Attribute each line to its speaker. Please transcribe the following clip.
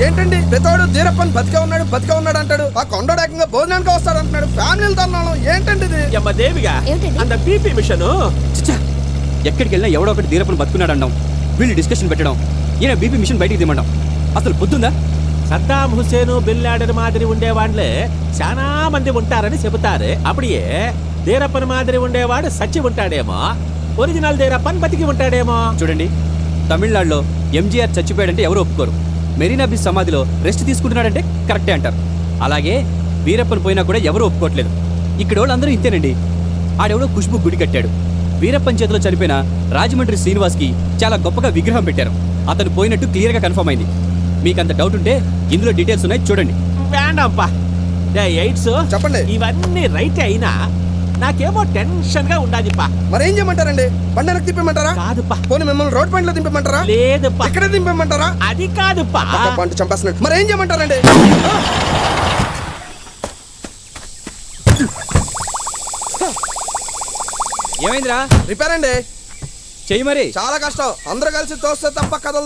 Speaker 1: ఏంటండి ప్రతోడు ధీరప్పని బతికే ఉన్నాడు అంటాడు. ఆ కొండోడు ఏకంగా భోజనానికి వస్తాడు అంటున్నాడు. ఫ్యామిలీలు తన్నాను ఏంటండి ఇది?
Speaker 2: దేవిగా అంత బీపీ మిషన్
Speaker 3: ఎక్కడికి వెళ్ళినా ఎవడో ఒకటి ధీరప్పని బతుకున్నాడు అంటాం. వీళ్ళు డిస్కషన్ పెట్టడం, ఈయన బీపీ మిషన్ బయటికి తీయమంటాం. అసలు పొద్దుందా?
Speaker 2: సద్దాం హుసేను బిన్ లాడెన్ మాదిరి ఉండేవాళ్లే చాలా మంది ఉంటారని చెబుతారు. అప్పుడే ధీరప్పన్ మాదిరి ఉండేవాడు సచ్చి ఉంటాడేమో, ఒరిజినల్ ధీరప్పన్ బతికి ఉంటాడేమో.
Speaker 3: చూడండి, తమిళనాడులో ఎంజీఆర్ చచ్చిపోయాడంటే ఎవరు ఒప్పుకోరు. మెరీనా బీచ్ సమాధిలో రెస్ట్ తీసుకుంటున్నాడంటే కరెక్టే అంటారు. అలాగే వీరప్పన్ పోయినా కూడా ఎవరు ఒప్పుకోవట్లేదు. ఇక్కడ వాళ్ళందరూ ఇంతేనండి. ఆడెవడో ఖుష్బు గుడి కట్టాడు. వీరప్పన్ చేతిలో చనిపోయిన రాజమండ్రి శ్రీనివాస్కి చాలా గొప్పగా విగ్రహం పెట్టారు. అతను పోయినట్టు క్లియర్గా కన్ఫర్మ్ అయింది. మీకంత డౌట్ ఉంటే ఇందులో డీటెయిల్స్ ఉన్నాయి, చూడండి.
Speaker 2: వేండప్పా ఎయిడ్స్
Speaker 1: చెప్పండి.
Speaker 2: ఇవన్నీ రైట్ అయినా నాకేమో టెన్షన్ గా ఉండాదిప్పా.
Speaker 1: మరేం చేయమంటారండి? బండనకు తిప్పమంటారా?
Speaker 2: కాదుప్పా.
Speaker 1: పోనీ మిమ్మల్ని రోడ్ పాయింట్ లో దింపమంటారా?
Speaker 2: లేదుప్పా.
Speaker 1: ఇక్కడే దింపమంటారా?
Speaker 2: అది కాదుప్పా.
Speaker 1: పంట చంపేస్తున్నట్టు. మరేం చేయమంటారండి?
Speaker 3: ఏమైందిరా?
Speaker 1: రిపేర్ అండి.
Speaker 3: చెయ్యి మరి.
Speaker 1: చాలా కష్టం. అందరూ కలిసి తోస్తే తప్ప కదలదు.